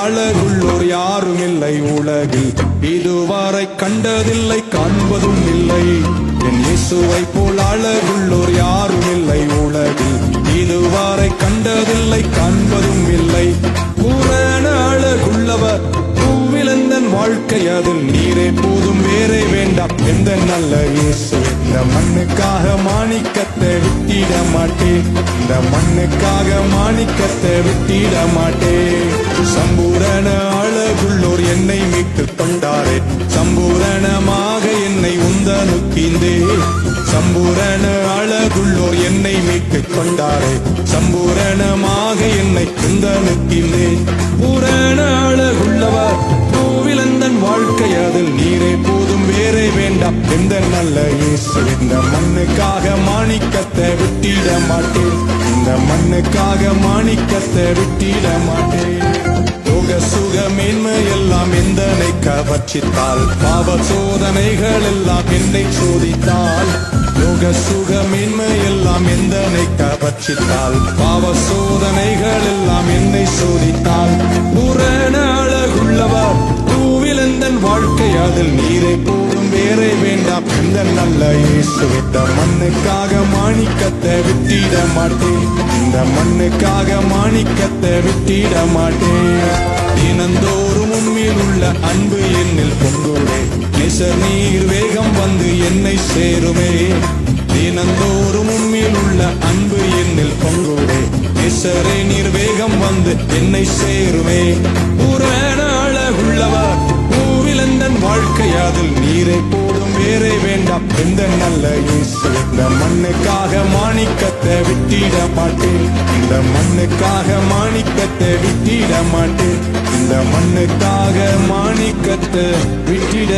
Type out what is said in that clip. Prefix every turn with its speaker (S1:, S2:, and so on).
S1: அழகுள்ளோர் யாரும் இல்லை உலகில், இதுவரை கண்டதில்லை காண்பதும் இல்லை. என் இயேசுவை போல் அழகுள்ளோர் யாரும் இல்லை உலகில், இதுவரை கண்டதில்லை காண்பதும் இல்லை. பூரண அழகுள்ளவர் பூவிலந்தன் வாழ்க்கை, அதில் நீரே போதும் வேறே வேண்டாம். எந்த நல்ல இயேசு, இந்த மண்ணுக்காக மாணிக்கத்தை விட்டிட மாட்டேன், இந்த மண்ணுக்காக மாணிக்கத்தை விட்டிட மாட்டேன். சம்பூரண அழகுள்ளோர் என்னை மீட்டுக் கொண்டாரே, சம்பூரணமாக என்னை உந்தனுக்கிந்தே. சம்பூரண அழகுள்ளோர் என்னை மீட்டுக் கொண்டாரே, சம்பூரணமாக என்னை உந்தனுக்கிந்தே. பூரண அழகுள்ளவர் பூவிலந்தன் வாழ்க்கை, அதில் நீரே போதும் வேறே வேண்டாம். எந்த நல்ல இயேசு, இந்த மண்ணுக்காக மாணிக்கத்தை விட்டிட மாட்டேன், இந்த மண்ணுக்காக மாணிக்கத்தை விட்டிட மாட்டேன். யோக சுக மேன்மை எல்லாம் எந்தனை கவர்ச்சித்தால், பாவ சோதனைகள் எல்லாம் என்னை சோதித்தால். யோக சுக மேன்மை எல்லாம் எந்தனை கவர்ச்சித்தால், பாவ சோதனைகள் எல்லாம் என்னை சோதித்தால். பூரண அழகுள்ளவர் பூவிலந்தன் வாழ்க்கை, அதில் நீரை போதும் வேறே வேண்டாம். இந்த நல்ல இயேசு, இந்த மண்ணுக்காக மாணிக்கத்தை விட்டிட மாட்டேன், இந்த மண்ணுக்காக மாணிக்கத்தை விட்டிட மாட்டேன். தினந்தோறும் உம்மில் உள்ள அன்பு என்னில் பொங்குவே, நேசர் நீர் வேகம் வந்து என்னை சேருமே. தினந்தோறும் உம்மில் உள்ள அன்பு என்னில் பொங்குவே, நேசரே நீர் வேகம் வந்து என்னை சேருமே. பூரண அழகுள்ளவர் பூவிலந்தன் வாழ்க்கை, அதில் நீரை போதும் வேறே வேண்டாம். எந்த நல்ல இயேசு, இந்த மண்ணுக்காக மாணிக்கத்தை விட்டிட மாட்டேன், இந்த மண்ணுக்காக மாணிக்கத்தை விட்டிட மாட்டேன், இந்த மண்ணுக்காக மாணிக்கத்தை விட்டிட